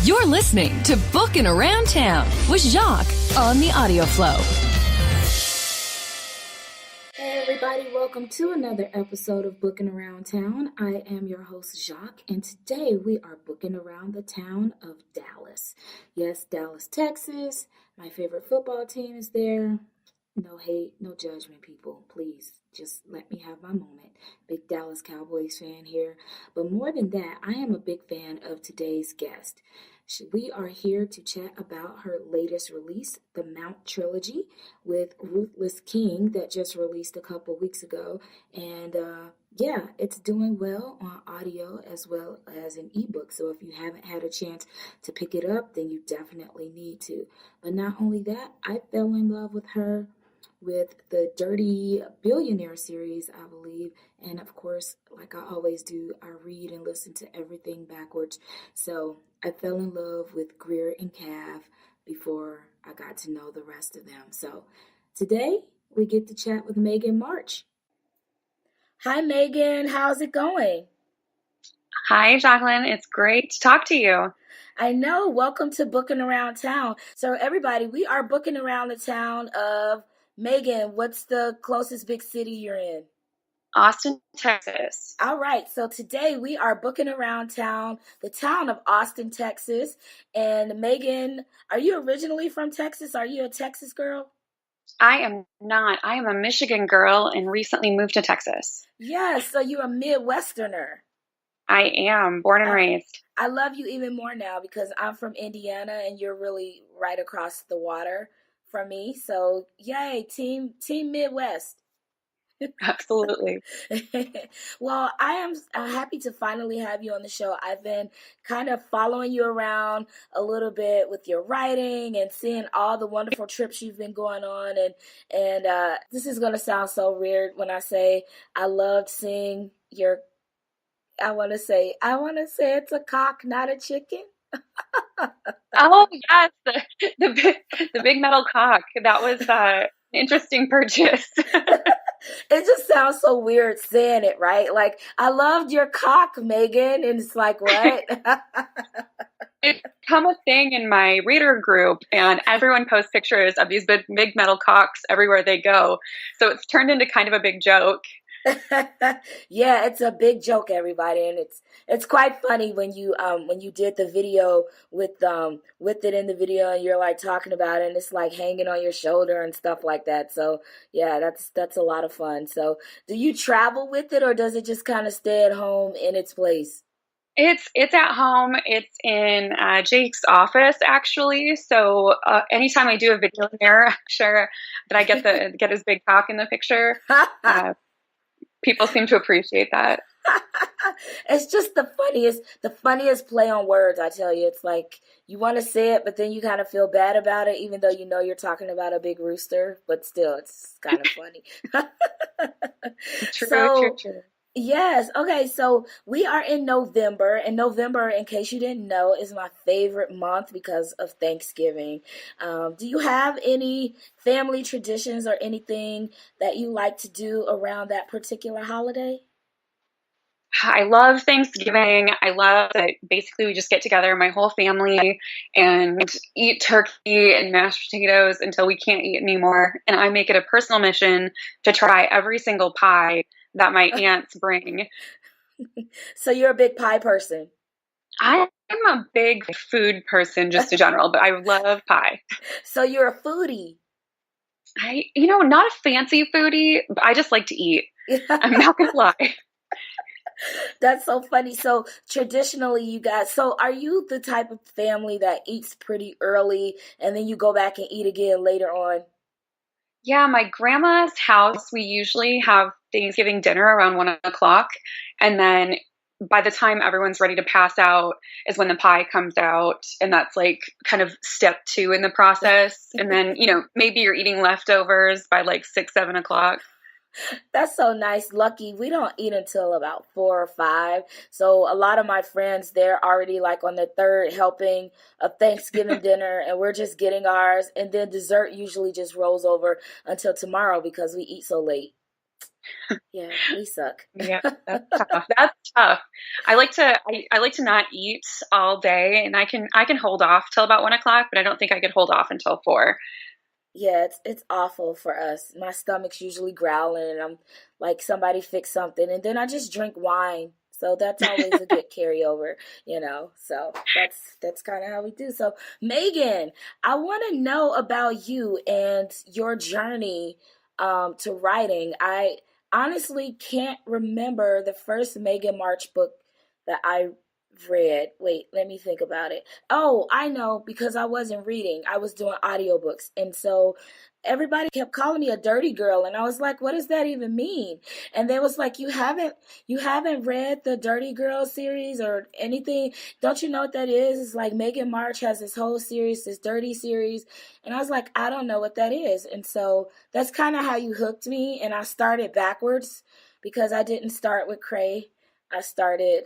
You're listening to Bookin' Around Town with Jacques on the audio flow. Hey everybody, welcome to another episode of Bookin' Around Town. I am your host Jacques, and today we are booking around the town of Dallas. Yes, Dallas, Texas. My favorite football team is there. No hate, no judgment, people. Please, just let me have my moment. Big Dallas Cowboys fan here. But more than that, I am a big fan of today's guest. We are here to chat about her latest release, the Mount Trilogy, with Ruthless King, that just released a couple weeks ago. And it's doing well on audio as well as an ebook. So if you haven't had a chance to pick it up, then you definitely need to. But not only that, I fell in love with her with the Dirty Billionaire series, I believe. And of course, like I always do, I read and listen to everything backwards. So I fell in love with Greer and Cav before I got to know the rest of them. So today we get to chat with Meghan March. Hi, Meghan. How's it going? Hi, Jacqueline. It's great to talk to you. I know. Welcome to Booking Around Town. So everybody, we are booking around the town of Meghan. What's the closest big city you're in? Austin, Texas. All right. So today we are booking around town, the town of Austin, Texas. And Meghan, are you originally from Texas? Are you a Texas girl? I am not. I am a Michigan girl and recently moved to Texas. Yeah. So you're a Midwesterner. I am born and raised. I love you even more now because I'm from Indiana and you're really right across the water from me. So yay, team Midwest. Absolutely. Well, I am happy to finally have you on the show. I've been kind of following you around a little bit with your writing and seeing all the wonderful trips you've been going on. And this is going to sound so weird when I say I loved seeing your, I want to say it's a cock, not a chicken. Oh, yes. The big metal cock. That was an interesting purchase. It just sounds so weird saying it, right? Like, I loved your cock, Meghan. And it's like, what? It's become a thing in my reader group, and everyone posts pictures of these big metal cocks everywhere they go. So it's turned into kind of a big joke. Yeah, it's a big joke, everybody, and it's quite funny when you did the video with it in the video and you're like talking about it and it's like hanging on your shoulder and stuff like that. So yeah, that's a lot of fun. So do you travel with it or does it just kind of stay at home in its place? It's at home. It's in Jake's office, actually. So anytime I do a video in there, I'm sure that I get his big cock in the picture. People seem to appreciate that. It's just the funniest play on words, I tell you. It's like you want to say it, but then you kind of feel bad about it, even though you know you're talking about a big rooster, but still, it's kind of funny. True. Yes. Okay. So we are in November, and November, in case you didn't know, is my favorite month because of Thanksgiving. Do you have any family traditions or anything that you like to do around that particular holiday? I love Thanksgiving. I love that basically we just get together, my whole family, and eat turkey and mashed potatoes until we can't eat anymore. And I make it a personal mission to try every single pie that my aunts bring. So you're a big pie person. I am a big food person just in general, but I love pie. So you're a foodie. Not a fancy foodie, but I just like to eat. I'm not going to lie. That's so funny. So traditionally so are you the type of family that eats pretty early and then you go back and eat again later on? Yeah, my grandma's house, we usually have Thanksgiving dinner around 1:00. And then by the time everyone's ready to pass out is when the pie comes out. And that's like kind of step 2 in the process. And then, maybe you're eating leftovers by like 6, 7:00. That's so nice. Lucky. We don't eat until about 4 or 5. So a lot of my friends, they're already like on the 3rd helping of Thanksgiving dinner and we're just getting ours. And then dessert usually just rolls over until tomorrow because we eat so late. Yeah, we suck. Yeah, that's tough. That's tough. I like to not eat all day, and I can hold off till about 1 o'clock, but I don't think I could hold off until 4. Yeah, it's awful for us. My stomach's usually growling, and I'm like, somebody fix something, and then I just drink wine. So that's always a good carryover, you know. So that's kind of how we do. So Megan, I want to know about you and your journey to writing. I honestly can't remember the first Megan March book that I read. Wait, let me think about it. Oh, I know, because I wasn't reading. I was doing audiobooks. And so everybody kept calling me a dirty girl, and I was like, what does that even mean? And they was like, you haven't read the Dirty Girl series or anything? Don't you know what that is? It's like Megan March has this whole series, this dirty series. And I was like, I don't know what that is. And so that's kind of how you hooked me, and I started backwards because I didn't start with Cray. I started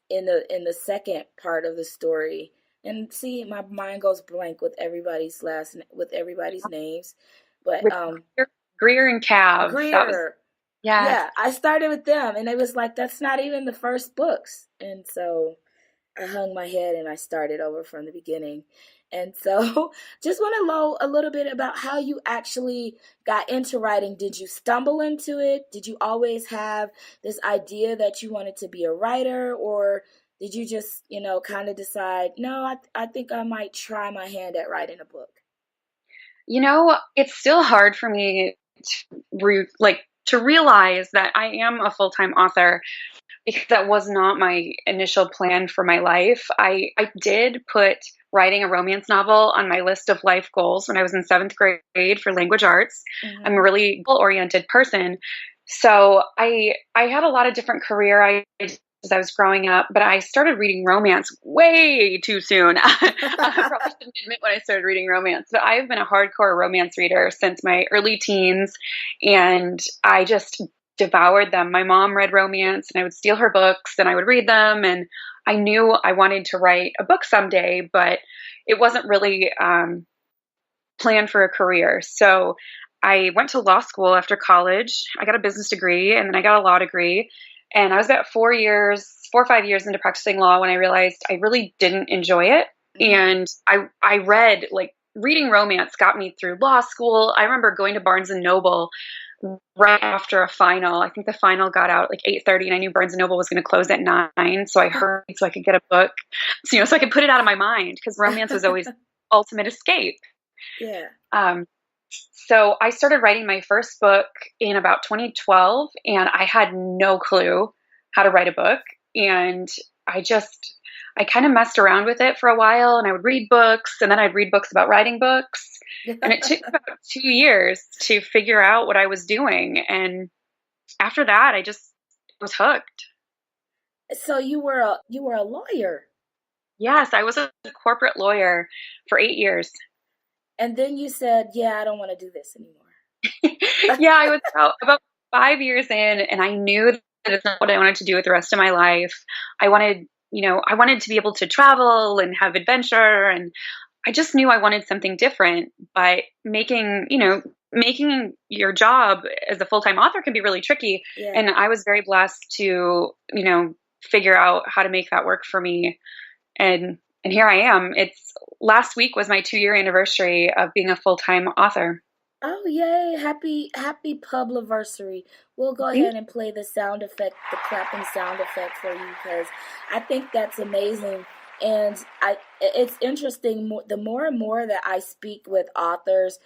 in the second part of the story. And see, my mind goes blank with everybody's names. But With Greer and Cav, that was, Greer, yes. yeah, I started with them, and it was like, that's not even the first books. And so I hung my head and I started over from the beginning. And so just want to know a little bit about how you actually got into writing. Did you stumble into it? Did you always have this idea that you wanted to be a writer? Or did you just, kind of decide, no, I think I might try my hand at writing a book? It's still hard for me to realize that I am a full-time author, because that was not my initial plan for my life. I did put writing a romance novel on my list of life goals when I was in 7th grade for language arts. I'm a Mm-hmm. really goal-oriented person. So I had a lot of different career ideas as I was growing up, but I started reading romance way too soon. I probably shouldn't admit when I started reading romance, but I've been a hardcore romance reader since my early teens, and I just devoured them. My mom read romance, and I would steal her books and I would read them. And I knew I wanted to write a book someday, but it wasn't really planned for a career. So I went to law school after college. I got a business degree, and then I got a law degree. And I was about 4 or 5 years into practicing law when I realized I really didn't enjoy it. Mm-hmm. And I read, like, reading romance got me through law school. I remember going to Barnes and Noble right after a final. I think the final got out at like 8:30, and I knew Barnes and Noble was going to close at 9. So I hurried so I could get a book, so I could put it out of my mind, because romance was always ultimate escape. Yeah. Um, so I started writing my first book in about 2012, and I had no clue how to write a book. And I just, I kind of messed around with it for a while, and I would read books, and then I'd read books about writing books. And it took about 2 years to figure out what I was doing. And after that, I just was hooked. So you were a lawyer, Yes, I was a corporate lawyer for 8 years. and then you said, "Yeah, I don't want to do this anymore." Yeah, I was about 5 years in, and I knew that it's not what I wanted to do with the rest of my life. I wanted to be able to travel and have adventure, and I just knew I wanted something different. But making your job as a full-time author can be really tricky. Yeah. And I was very blessed to, figure out how to make that work for me. And here I am. It's Last week was my 2-year anniversary of being a full-time author. Oh, yay. Happy publiversary. We'll go Thank ahead and play the sound effect, the clapping sound effect for you, because I think that's amazing. And it's interesting. The more and more that I speak with authors,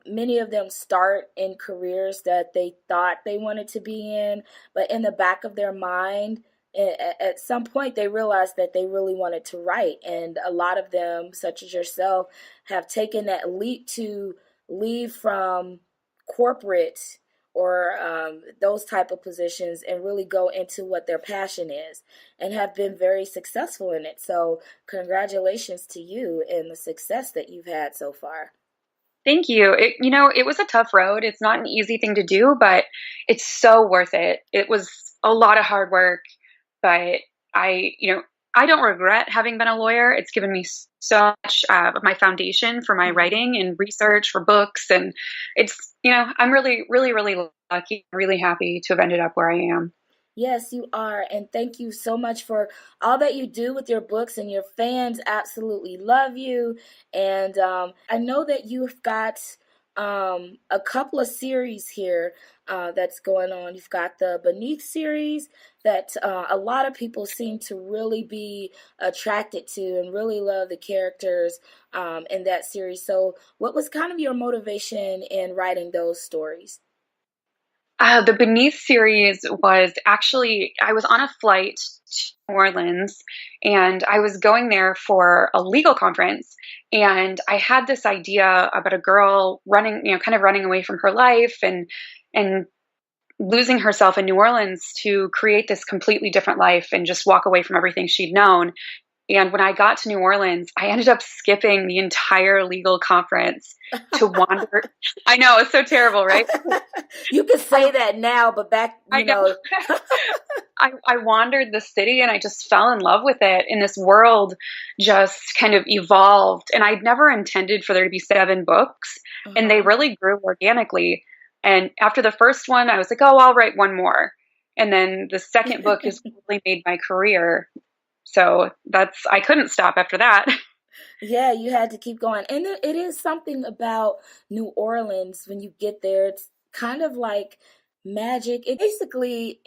many of them start in careers that they thought they wanted to be in, but in the back of their mind, at some point, they realized that they really wanted to write. And a lot of them, such as yourself, have taken that leap to leave from corporate or those type of positions and really go into what their passion is, and have been very successful in it. So congratulations to you and the success that you've had so far. Thank you. It was a tough road. It's not an easy thing to do, but it's so worth it. It was a lot of hard work, but I, I don't regret having been a lawyer. It's given me so much of my foundation for my writing and research for books. And it's, I'm really, really, really lucky, really happy to have ended up where I am. Yes, you are. And thank you so much for all that you do with your books, and your fans absolutely love you. And I know that you've got a couple of series here that's going on. You've got the Beneath series that a lot of people seem to really be attracted to and really love the characters in that series. So, what was kind of your motivation in writing those stories? The Beneath series was actually, I was on a flight to New Orleans and I was going there for a legal conference. And I had this idea about a girl running, kind of running away from her life and losing herself in New Orleans to create this completely different life and just walk away from everything she'd known. And when I got to New Orleans, I ended up skipping the entire legal conference to wander. I know, it's so terrible, right? You can say that now, but back, I know. I wandered the city and I just fell in love with it. And this world just kind of evolved. And I'd never intended for there to be 7 books. And they really grew organically. And after the first one, I was like, oh, I'll write one more. And then the second book has really made my career. So I couldn't stop after that. Yeah, you had to keep going. And it is something about New Orleans when you get there. It's kind of like magic. It basically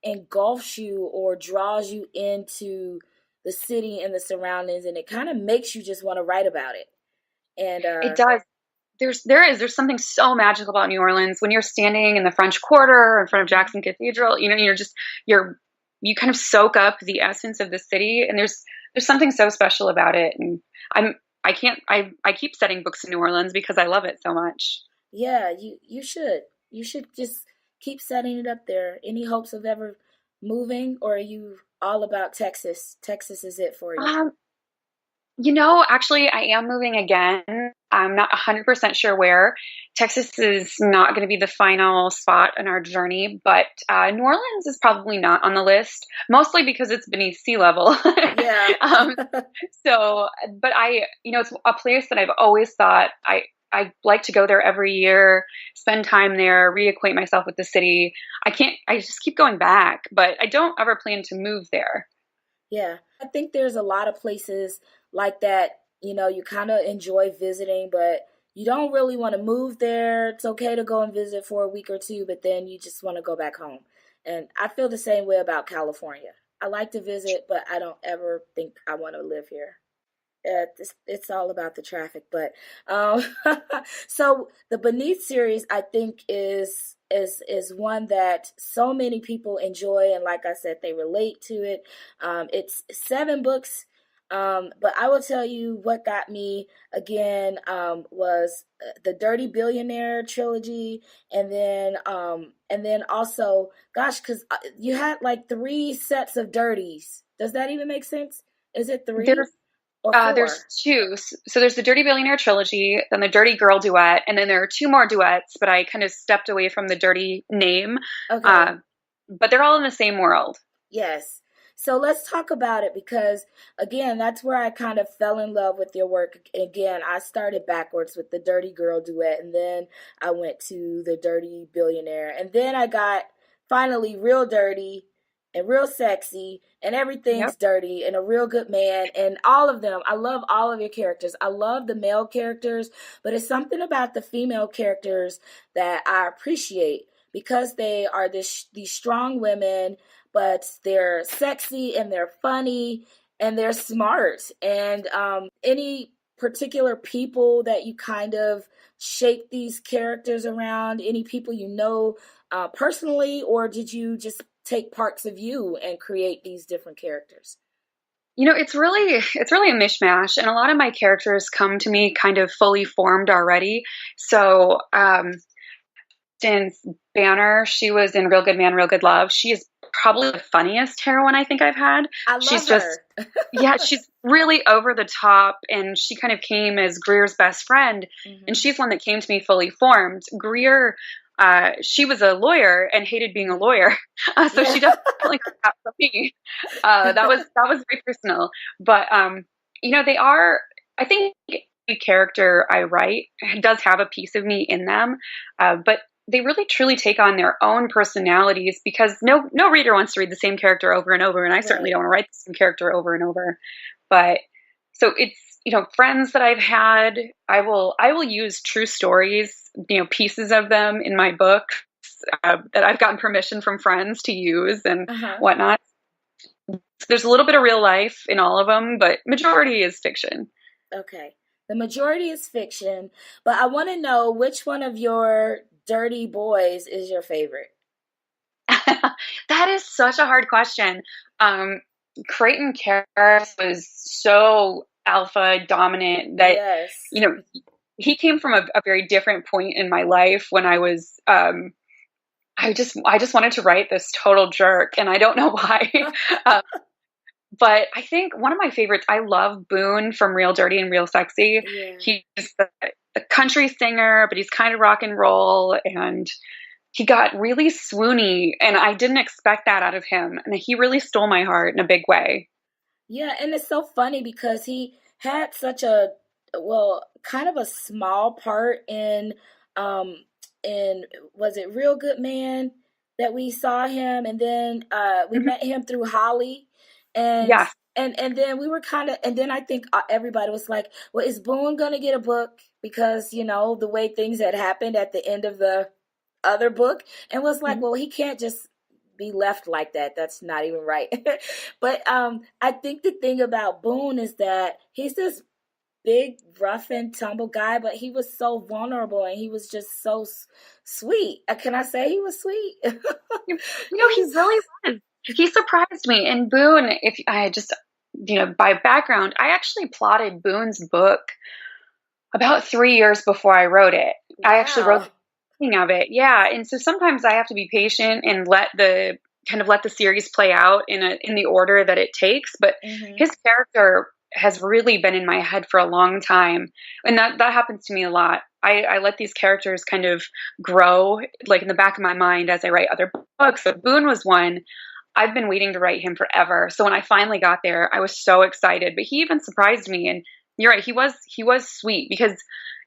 engulfs you or draws you into the city and the surroundings, and it kind of makes you just want to write about it. And it does. There's something so magical about New Orleans when you're standing in the French Quarter in front of Jackson Cathedral. You kind of soak up the essence of the city, and there's something so special about it. And I keep setting books in New Orleans because I love it so much. Yeah, you should just keep setting it up there. Any hopes of ever moving, or are you all about Texas? Texas is it for you? Actually, I am moving again. I'm not 100% sure where. Texas is not going to be the final spot in our journey, but New Orleans is probably not on the list, mostly because it's beneath sea level. Yeah. But it's a place that I've always thought I like to go there every year, spend time there, reacquaint myself with the city. I just keep going back, but I don't ever plan to move there. Yeah, I think there's a lot of places like that, you kind of enjoy visiting, but you don't really want to move there. It's okay to go and visit for a week or two, but then you just want to go back home. And I feel the same way about California. I like to visit, but I don't ever think I want to live here. It's all about the traffic, but so the Beneath series, I think, is one that so many people enjoy, and like I said, they relate to it. It's 7 books, but I will tell you what got me again was the Dirty Billionaire trilogy, and then also, gosh, because you had like 3 sets of dirties. Does that even make sense? Is it 3? There's 2. So there's the Dirty Billionaire trilogy, then the Dirty Girl duet, and then there are 2 more duets, but I kind of stepped away from the dirty name. Okay. But they're all in the same world. Yes. So let's talk about it because, again, that's where I kind of fell in love with your work. Again, I started backwards with the Dirty Girl duet, and then I went to the Dirty Billionaire, and then I got finally real dirty and real sexy, and everything's dirty, and a real good man, and all of them. I love all of your characters. I love the male characters, but it's something about the female characters that I appreciate because they are these strong women, but they're sexy and they're funny and they're smart. And any particular people that you kind of shape these characters around, any people personally, or did you just take parts of you and create these different characters? It's really a mishmash, and a lot of my characters come to me kind of fully formed already. So, since Banner, she was in Real Good Man, Real Good Love. She is probably the funniest heroine I think I've had. I love her. Yeah, she's really over the top, and she kind of came as Greer's best friend, and she's one that came to me fully formed. Greer she was a lawyer and hated being a lawyer. So Yeah. she definitely got that from me. That was very personal. But they are. I think every character I write does have a piece of me in them, but they really truly take on their own personalities because no reader wants to read the same character over and over, and I certainly Right. don't want to write the same character over and over. But so it's friends that I've had. I will use true stories, pieces of them in my book that I've gotten permission from friends to use and Uh-huh. whatnot. There's a little bit of real life in all of them, but majority is fiction. Okay. The majority is fiction, but I want to know which one of your dirty boys is your favorite. That is such a hard question. Um, Creighton Karras was so alpha dominant that, Yes. you know, he came from a very different point in my life when I was, I just wanted to write this total jerk, and I don't know why. uh, but I think one of my favorites, I love Boone from Real Dirty and Real Sexy. Yeah. He's a country singer, but he's kind of rock and roll, and he got really swoony, and I didn't expect that out of him. And he really stole my heart in a big way. Yeah, and it's so funny because he had such a kind of a small part um in was it Real Good Man that we saw him, and then we Mhm. met him through Holly, and Yes. and then we were kind of, and then I think everybody was like, well, is Boone gonna get a book, because the way things had happened at the end of the other book, and was like, Mhm. well, he can't just be left like that. That's not even right. But I think the thing about Boone is that he's this big rough and tumble guy, but he was so vulnerable, and he was just so sweet. Can I say he was sweet? He really was. He surprised me. And Boone, if I just, by background, I actually plotted Boone's book about 3 years before I wrote it. I actually wrote Wow. the beginning of it. Yeah. And so sometimes I have to be patient and let the series play out in the order that it takes. But Hmm. his character has really been in my head for a long time. And that happens to me a lot. I let these characters kind of grow like in the back of my mind as I write other books. But Boone was one. I've been waiting to write him forever. So when I finally got there, I was so excited. But he even surprised me. And you're right, he was sweet because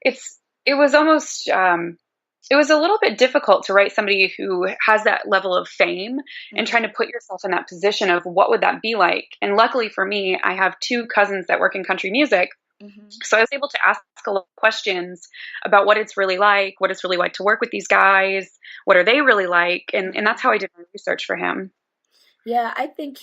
it's it was almost it was a little bit difficult to write somebody who has that level of fame and trying to Hmm. put yourself in that position of what would that be like. And luckily for me, I have two cousins that work in country music. Hmm. So I was able to ask a lot of questions about what it's really like, what it's really like to work with these guys, what are they really like, and that's Hmm. how I did my research for him. Yeah, I think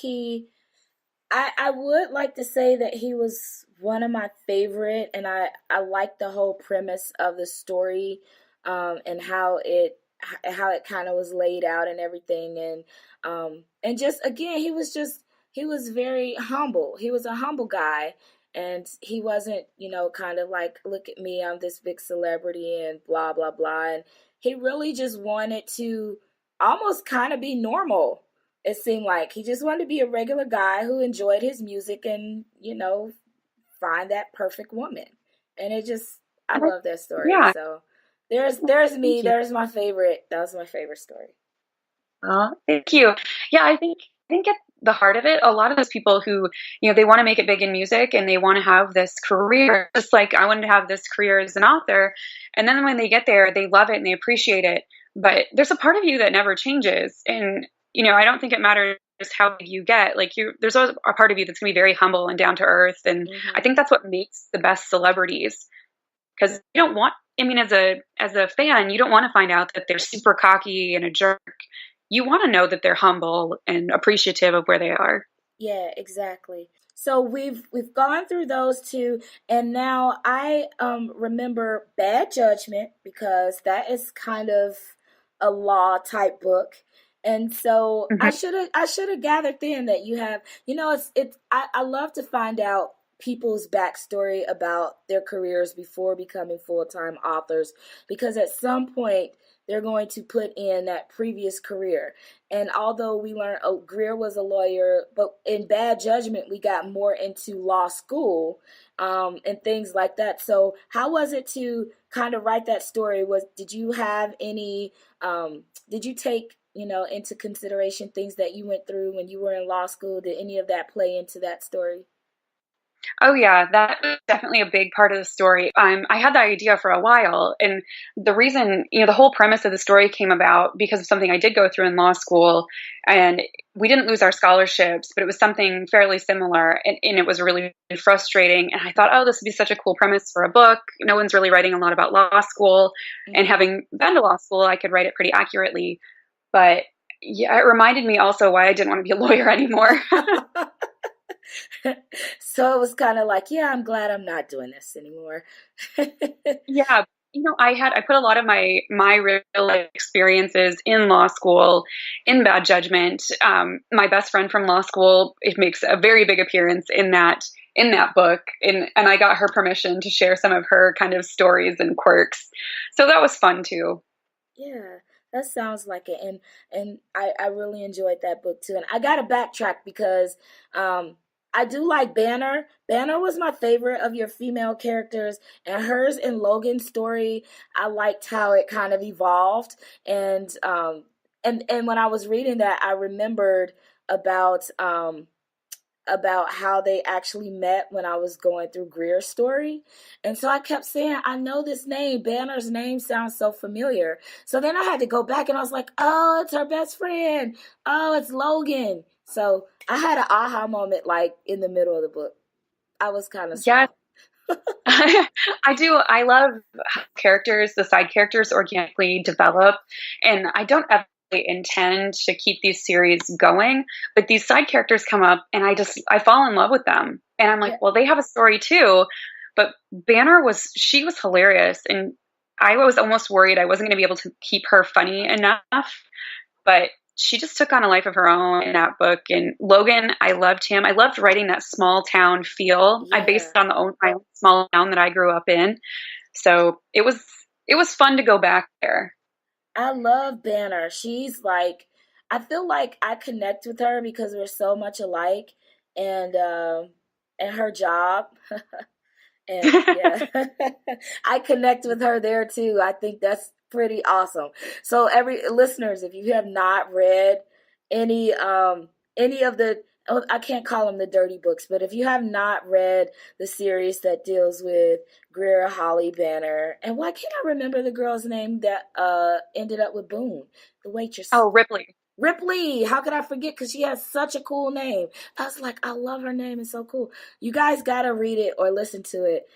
I would like to say that he was one of my favorite, and I like the whole premise of the story, and how it kind of was laid out and everything, and just again, he was very humble. He was a humble guy, and he wasn't, kind of like, look at me, I'm this big celebrity and blah blah blah, and he really just wanted to almost kind of be normal. It seemed like he just wanted to be a regular guy who enjoyed his music and, find that perfect woman. And I love that story. Yeah, So there's me, thank you. there's my favorite. That was my favorite story. Oh, thank you. Yeah, I think at the heart of it, a lot of those people who, they want to make it big in music and they want to have this career, just like I wanted to have this career as an author. And then when they get there, they love it and they appreciate it. But there's a part of you that never changes. And, I don't think it matters how big you get. Like there's always a part of you that's going to be very humble and down to earth. And I Hmm. think that's what makes the best celebrities because you don't want, I mean, as a fan, you don't want to find out that they're super cocky and a jerk. You want to know that they're humble and appreciative of where they are. Yeah, exactly. So we've gone through those two, and now I remember Bad Judgment, because that is kind of a law type book. And so Hmm. I should have gathered then that you have, I love to find out people's backstory about their careers before becoming full-time authors, because at some point they're going to put in that previous career. And although we learned Greer was a lawyer, but in Bad Judgment, we got more into law school and things like that. So how was it to kind of write that story? Did you have any, did you take, into consideration things that you went through when you were in law school? Did any of that play into that story? Oh yeah, that was definitely a big part of the story. I had the idea for a while, and the reason, the whole premise of the story came about because of something I did go through in law school, and we didn't lose our scholarships, but it was something fairly similar, and it was really frustrating. And I thought, oh, this would be such a cool premise for a book. No one's really writing a lot about law school, and having been to law school, I could write it pretty accurately. But yeah, it reminded me also why I didn't want to be a lawyer anymore. So it was kind of like, yeah, I'm glad I'm not doing this anymore. Yeah, I put a lot of my real life experiences in law school, in Bad Judgment. My best friend from law school, it makes a very big appearance in that book, and I got her permission to share some of her kind of stories and quirks. So that was fun too. Yeah, that sounds like it. And I really enjoyed that book too. And I got to backtrack because I do like Banner. Banner was my favorite of your female characters, and hers and Logan's story, I liked how it kind of evolved. And when I was reading that, I remembered about about how they actually met when I was going through Greer's story. And so I kept saying, I know this name. Banner's name sounds so familiar. So then I had to go back and I was like, oh, it's her best friend. Oh, it's Logan. So I had an aha moment like in the middle of the book. I was kind of Yeah, smart. I do. I love how the side characters organically develop. And I don't ever intend to keep these series going, but these side characters come up and I fall in love with them. And I'm like, Yeah. well, they have a story too. But she was hilarious. And I was almost worried I wasn't going to be able to keep her funny enough. But she just took on a life of her own in that book. And Logan, I loved him. I loved writing that small town feel. I based Yeah. it on my own small town that I grew up in. So it was fun to go back there. I love Banner. She's like, I feel like I connect with her because we're so much alike, and her job, and yeah, I connect with her there too. I think that's pretty awesome. So every listeners, if you have not read any of the, oh, I can't call them the dirty books, but if you have not read the series that deals with Greer, Holly, Banner, and why can't I remember the girl's name that ended up with Boone, the waitress? Oh, Ripley. Ripley. How could I forget? Because she has such a cool name. I was like, I love her name. It's so cool. You guys gotta read it or listen to it.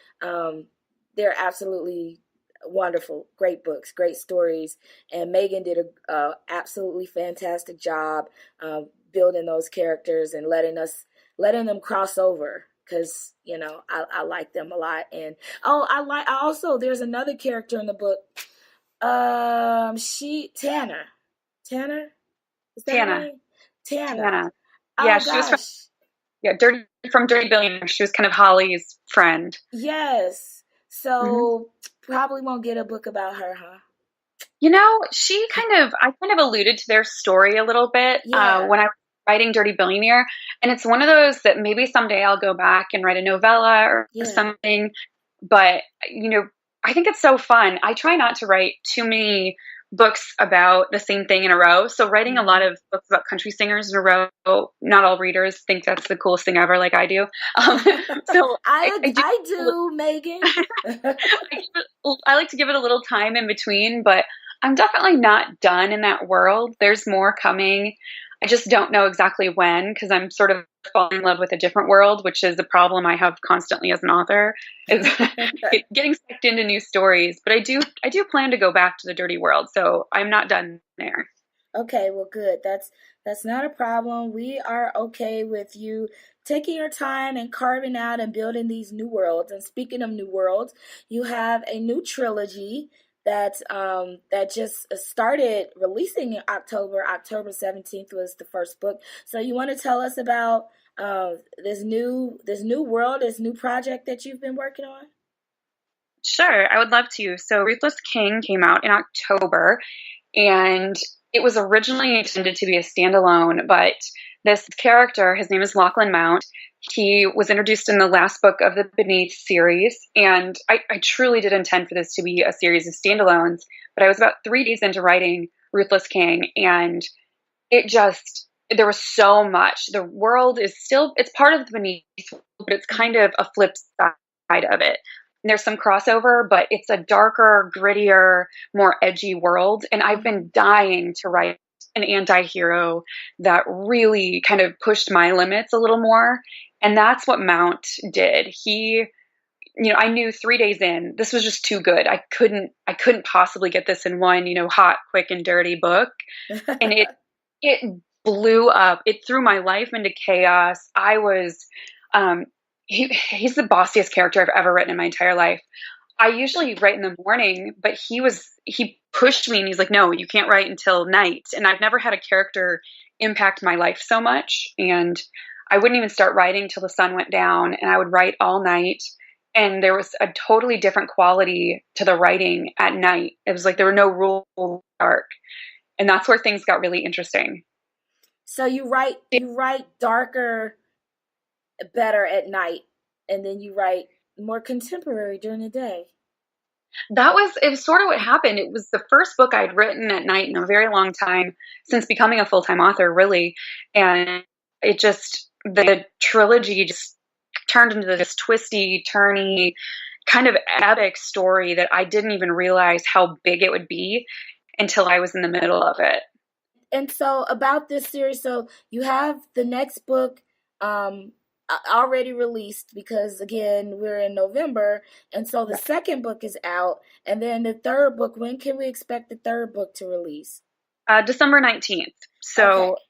They're absolutely wonderful, great books, great stories, and Megan did a absolutely fantastic job building those characters and letting them cross over because I like them a lot. And I also there's another character in the book. She Tanner, is that her Tana. name? Tana. Tana. Yeah, Oh she was from gosh. Dirty Billionaire. She was kind of Holly's friend. Yes. Hmm. So probably won't get a book about her, huh? I kind of alluded to their story a little bit Yeah. when I was writing Dirty Billionaire. And it's one of those that maybe someday I'll go back and write a novella or Yeah. something. But, I think it's so fun. I try not to write too many books about the same thing in a row. So writing a lot Hmm. of books about country singers in a row, not all readers think that's the coolest thing ever, like I do. So I do. I do, Megan. I like to give it a little time in between, but I'm definitely not done in that world. There's more coming. I just don't know exactly when because I'm sort of falling in love with a different world, which is a problem I have constantly as an author, is getting sucked into new stories. But I do plan to go back to the dirty world, so I'm not done there. Okay, well, good. That's not a problem. We are okay with you taking your time and carving out and building these new worlds. And speaking of new worlds, you have a new trilogy that just started releasing in October. October 17th was the first book. So you want to tell us about this new world, this new project that you've been working on? Sure, I would love to. So Ruthless King came out in October, and it was originally intended to be a standalone, but this character, his name is Lachlan Mount. He was introduced in the last book of the Beneath series, and I truly did intend for this to be a series of standalones, but I was about 3 days into writing Ruthless King, and it just, there was so much. The world is still, it's part of the Beneath, but it's kind of a flip side of it. There's some crossover, but it's a darker, grittier, more edgy world. And I've been dying to write an anti-hero that really kind of pushed my limits a little more. And that's what Mount did. He, I knew 3 days in, this was just too good. I couldn't possibly get this in one, hot, quick and dirty book. And it blew up. It threw my life into chaos. I was, he's the bossiest character I've ever written in my entire life. I usually write in the morning, but he pushed me and he's like, no, you can't write until night. And I've never had a character impact my life so much. And I wouldn't even start writing till the sun went down, and I would write all night. And there was a totally different quality to the writing at night. It was like there were no rules dark. And that's where things got really interesting. So you write darker better at night, and then you write more contemporary during the day. It was sort of what happened. It was the first book I'd written at night in a very long time since becoming a full-time author, really. And the trilogy just turned into this twisty, turny, kind of epic story that I didn't even realize how big it would be until I was in the middle of it. And so about this series, so you have the next book already released, because again, we're in November, and so the second book is out, and then the third book, when can we expect the third book to release? December 19th. So Okay.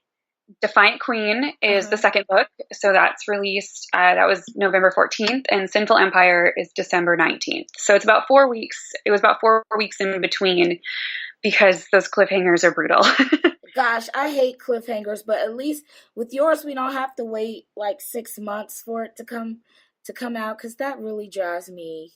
Defiant Queen is the second book. So that's released. That was November 14th, and Sinful Empire is December 19th. So it's about 4 weeks. It was about 4 weeks in between because those cliffhangers are brutal. Gosh, I hate cliffhangers, but at least with yours, we don't have to wait like 6 months for it to come out, because that really drives me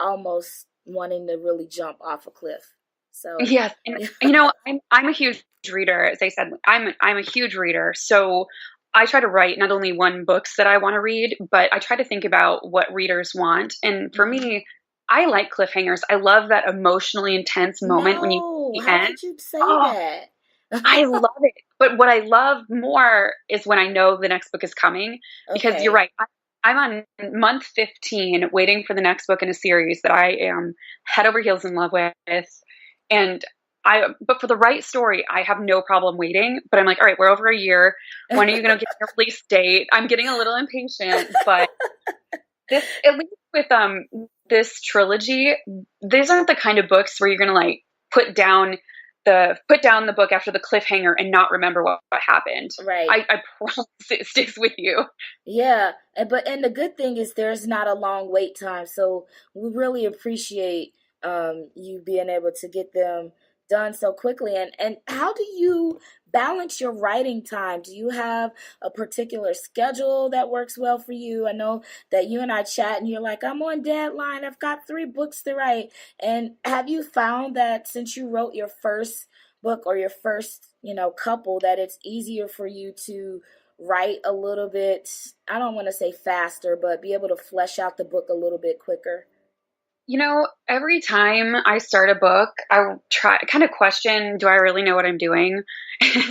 almost wanting to really jump off a cliff. So Yes, and I'm a huge reader. As I said, I'm a huge reader. So I try to write not only one books that I want to read, but I try to think about what readers want. And for me, I like cliffhangers. I love that emotionally intense moment when you no, the how end. could you say Oh, that? I love it. But what I love more is when I know the next book is coming, because you're Okay. right. I'm on month 15 waiting for the next book in a series that I am head over heels in love with. And but for the right story, I have no problem waiting. But I'm like, all right, we're over a year. When are you going to get your release date? I'm getting a little impatient, but this, at least with this trilogy, these aren't the kind of books where you're going to like put down the book after the cliffhanger and not remember what happened. Right. I promise it sticks with you. Yeah, and the good thing is there's not a long wait time, so we really appreciate you being able to get them done so quickly. And how do you balance your writing time? Do you have a particular schedule that works well for you? I know that you and I chat, and you're like, I'm on deadline. I've got 3 books to write. And have you found that since you wrote your first book, or your first, couple, that it's easier for you to write a little bit, I don't want to say faster, but be able to flesh out the book a little bit quicker? Every time I start a book, I try kind of question, do I really know what I'm doing?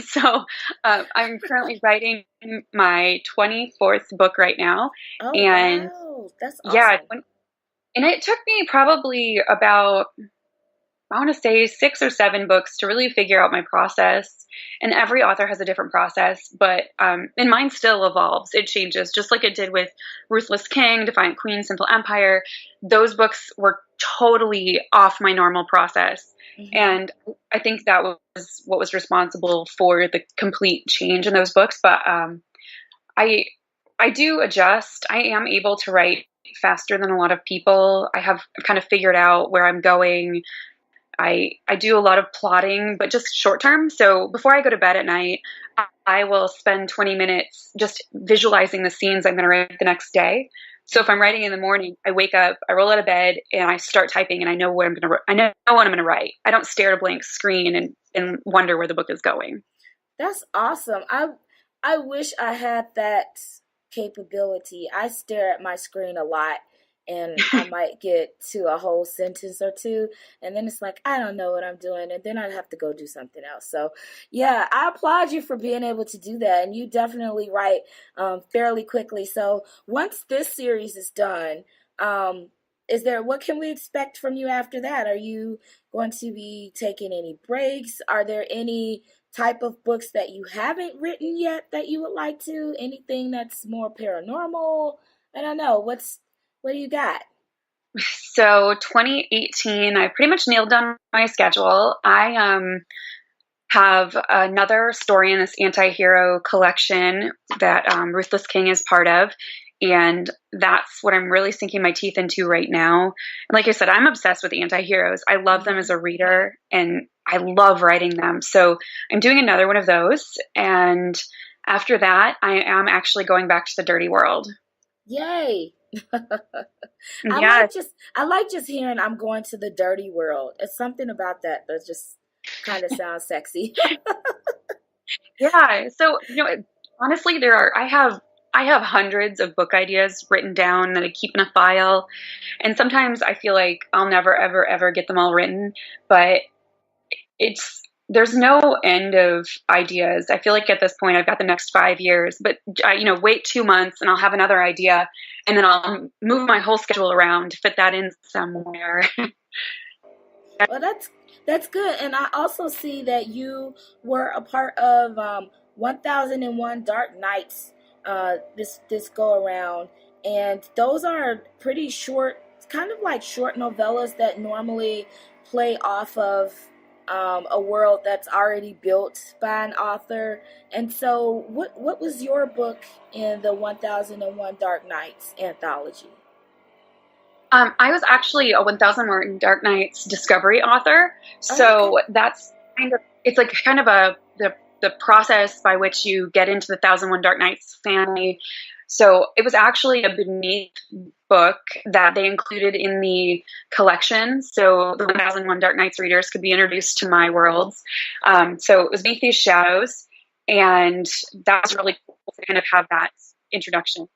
So I'm currently writing my 24th book right now. Oh, And wow. That's yeah, awesome. and it took me probably about, I want to say 6 or 7 books to really figure out my process. And every author has a different process, but and mine still evolves. It changes, just like it did with Ruthless King, Defiant Queen, Simple Empire. Those books were totally off my normal process, Hmm. and I think that was what was responsible for the complete change in those books. But I I do adjust. I am able to write faster than a lot of people. I have kind of figured out where I'm going. I do a lot of plotting, but just short term. So before I go to bed at night, I will spend 20 minutes just visualizing the scenes I'm going to write the next day. So if I'm writing in the morning, I wake up, I roll out of bed, and I start typing, and I know what I'm going to write. I don't stare at a blank screen and wonder where the book is going. That's awesome. I wish I had that capability. I stare at my screen a lot and I might get to a whole sentence or two and then it's like I don't know what I'm doing and then I'd have to go do something else. So yeah, I applaud you for being able to do that and you definitely write fairly quickly. So once this series is done, is there what can we expect from you after that? Are you going to be taking any breaks? Are there any type of books that you haven't written yet that you would like to? Anything that's more paranormal? I don't know. What do you got? So 2018, I pretty much nailed down my schedule. I have another story in this anti-hero collection that Ruthless King is part of. And that's what I'm really sinking my teeth into right now. And like I said, I'm obsessed with anti-heroes. I love them as a reader and I love writing them. So I'm doing another one of those. And after that, I am actually going back to the dirty world. Yay. Yes. I like just hearing I'm going to the dirty world. It's something about that that just kind of sounds sexy. Yeah. So, honestly, I have hundreds of book ideas written down that I keep in a file. And sometimes I feel like I'll never, ever, ever get them all written, but there's no end of ideas. I feel like at this point I've got the next 5 years, but wait 2 months and I'll have another idea and then I'll move my whole schedule around to fit that in somewhere. Well, that's good. And I also see that you were a part of 1001 Dark Nights this go around, and those are pretty short, kind of like short novellas that normally play off of a world that's already built by an author. And so, what was your book in the 1001 Dark Nights anthology? I was actually a 1001 Dark Nights discovery author. So that's it's like kind of the process by which you get into the 1001 Dark Nights family. So it was actually a beneath book that they included in the collection. So the 1001 Dark Nights readers could be introduced to my worlds. So it was Beneath These Shadows. And that was really cool to kind of have that introduction.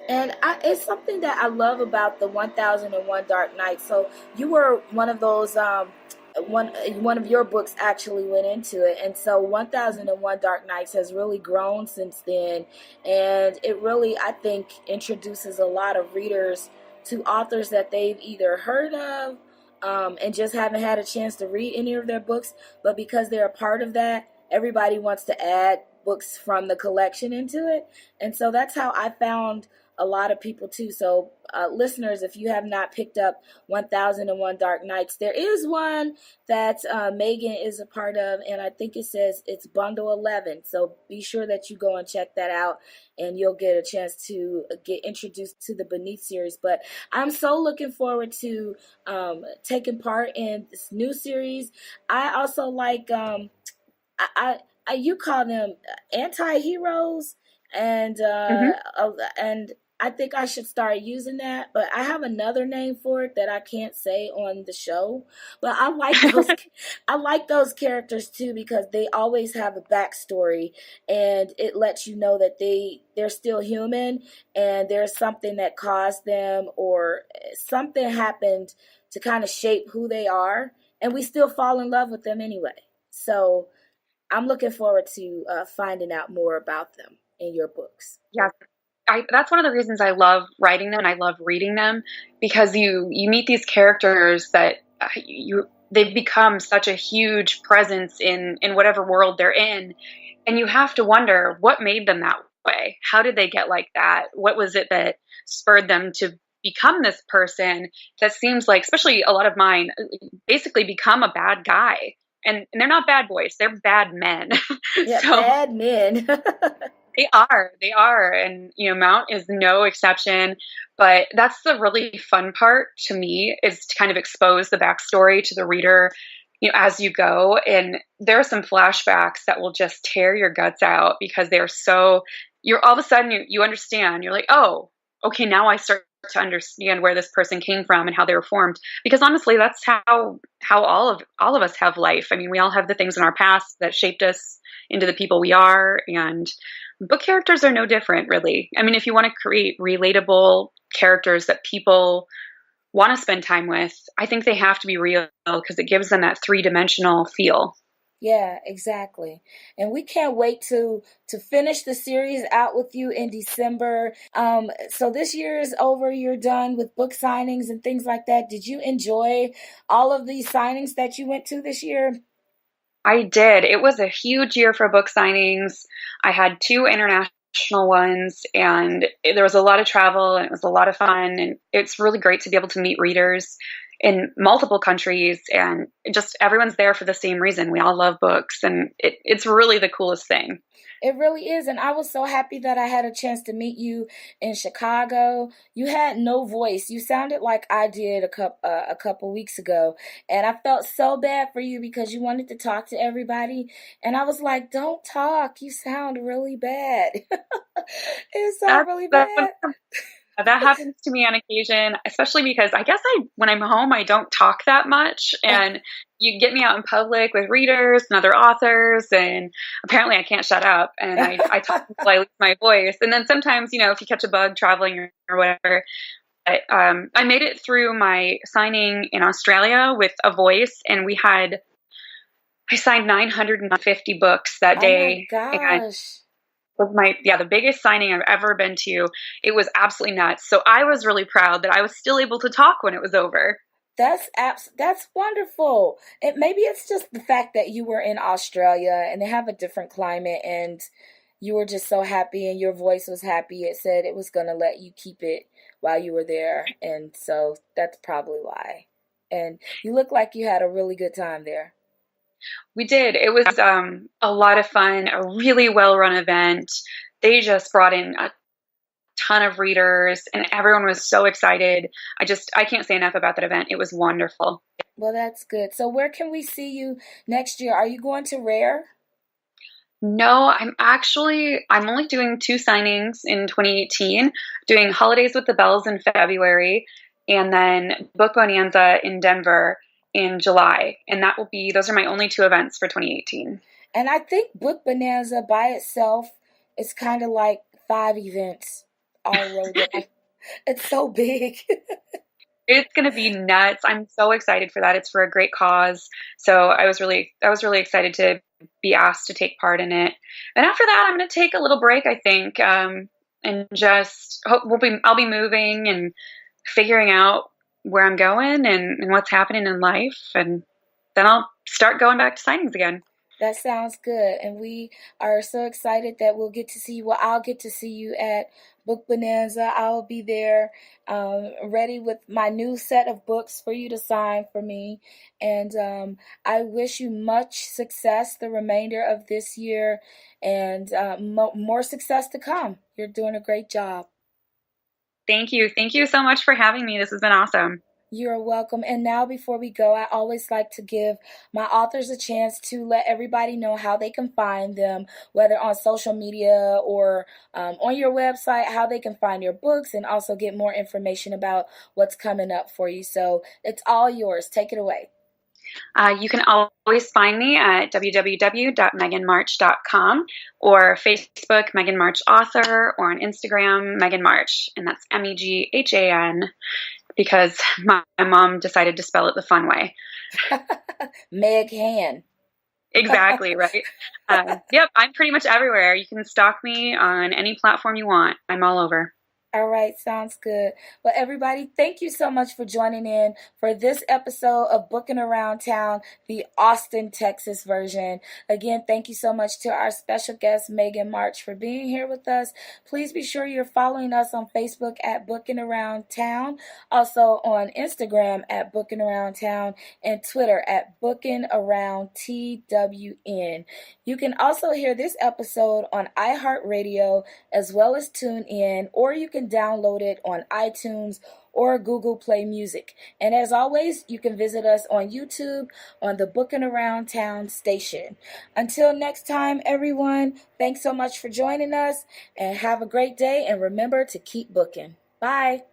And it's something that I love about the 1001 Dark Nights. So you were one of those, one of your books actually went into it. And so 1001 Dark Nights has really grown since then. And it really, I think, introduces a lot of readers to authors that they've either heard of and just haven't had a chance to read any of their books. But because they're a part of that, everybody wants to add books from the collection into it. And so that's how I found a lot of people too. So listeners, if you have not picked up 1001 Dark Nights, there is one that Megan is a part of, and I think it says it's bundle 11. So be sure that you go and check that out and you'll get a chance to get introduced to the Beneath series. But I'm so looking forward to taking part in this new series. I also like you call them anti-heroes, and and I think I should start using that, but I have another name for it that I can't say on the show. But I like those I like those characters too because they always have a backstory and it lets you know that they're still human and there's something that caused them or something happened to kind of shape who they are, and we still fall in love with them anyway. So I'm looking forward to finding out more about them in your books. Yeah. That's one of the reasons I love writing them and I love reading them because you meet these characters that they've become such a huge presence in whatever world they're in, and you have to wonder what made them that way. How did they get like that? What was it that spurred them to become this person that seems like, especially a lot of mine, basically become a bad guy. And they're not bad boys; they're bad men. Yeah, so, bad men. They are. And, Mount is no exception, but that's the really fun part to me is to kind of expose the backstory to the reader, as you go. And there are some flashbacks that will just tear your guts out because they're you're all of a sudden you understand, you're like, oh, okay, now I start to understand where this person came from and how they were formed. Because honestly, that's how all of us have life. I mean, we all have the things in our past that shaped us into the people we are, and book characters are no different, really. I mean, if you want to create relatable characters that people want to spend time with, I think they have to be real because it gives them that three-dimensional feel. Yeah, exactly. And we can't wait to finish the series out with you in December. So this year is over. You're done with book signings and things like that. Did you enjoy all of these signings that you went to this year? I did. It was a huge year for book signings. I had two international ones, and there was a lot of travel, and it was a lot of fun. And it's really great to be able to meet readers in multiple countries, and just everyone's there for the same reason. We all love books, and it's really the coolest thing. It really is. And I was so happy that I had a chance to meet you in Chicago. You had no voice. You sounded like I did a couple weeks ago. And I felt so bad for you because you wanted to talk to everybody. And I was like, don't talk. You sound really bad. It sounds That's really that's bad. That happens to me on occasion, especially because I guess when I'm home, I don't talk that much. And you get me out in public with readers and other authors, and apparently I can't shut up. And I talk until I lose my voice. And then sometimes, if you catch a bug traveling or whatever, I made it through my signing in Australia with a voice, and I signed 950 books that Oh my day. And gosh. was the biggest signing I've ever been to. It was absolutely nuts. So I was really proud that I was still able to talk when it was over. That's wonderful. And maybe it's just the fact that you were in Australia and they have a different climate and you were just so happy and your voice was happy. It said it was going to let you keep it while you were there. And so that's probably why. And you look like you had a really good time there. We did. It was a lot of fun, a really well run event. They just brought in a ton of readers and everyone was so excited. I can't say enough about that event. It was wonderful. Well, that's good. So where can we see you next year? Are you going to Rare? No, I'm only doing two signings in 2018, doing Holidays with the Bells in February, and then Book Bonanza in Denver in July. And those are my only two events for 2018. And I think Book Bonanza by itself is kind of like 5 events all rolled up. It's so big. It's going to be nuts. I'm so excited for that. It's for a great cause. So I was really excited to be asked to take part in it. And after that, I'm going to take a little break, I think, and just hope I'll be moving and figuring out where I'm going and what's happening in life. And then I'll start going back to signings again. That sounds good. And we are so excited that we'll get to see you. Well, I'll get to see you at Book Bonanza. I'll be there ready with my new set of books for you to sign for me. And I wish you much success the remainder of this year and more success to come. You're doing a great job. Thank you. Thank you so much for having me. This has been awesome. You're welcome. And now, before we go, I always like to give my authors a chance to let everybody know how they can find them, whether on social media or on your website, how they can find your books and also get more information about what's coming up for you. So it's all yours. Take it away. You can always find me at www.meghanmarch.com or Facebook, Meghan March Author, or on Instagram, Meghan March, and that's Meghan, because my mom decided to spell it the fun way. Meghan. Exactly, right? Yep, I'm pretty much everywhere. You can stalk me on any platform you want. I'm all over. All right, sounds good. Well, everybody, thank you so much for joining in for this episode of Booking Around Town, the Austin, Texas version. Again, thank you so much to our special guest, Meghan March, for being here with us. Please be sure you're following us on Facebook at Booking Around Town, also on Instagram at Booking Around Town, and Twitter at Booking Around TWN. You can also hear this episode on iHeartRadio as well as TuneIn, or you can download it on iTunes or Google Play Music. And as always, you can visit us on YouTube on the Booking Around Town station. Until next time, everyone, thanks so much for joining us and have a great day. And remember to keep booking. Bye.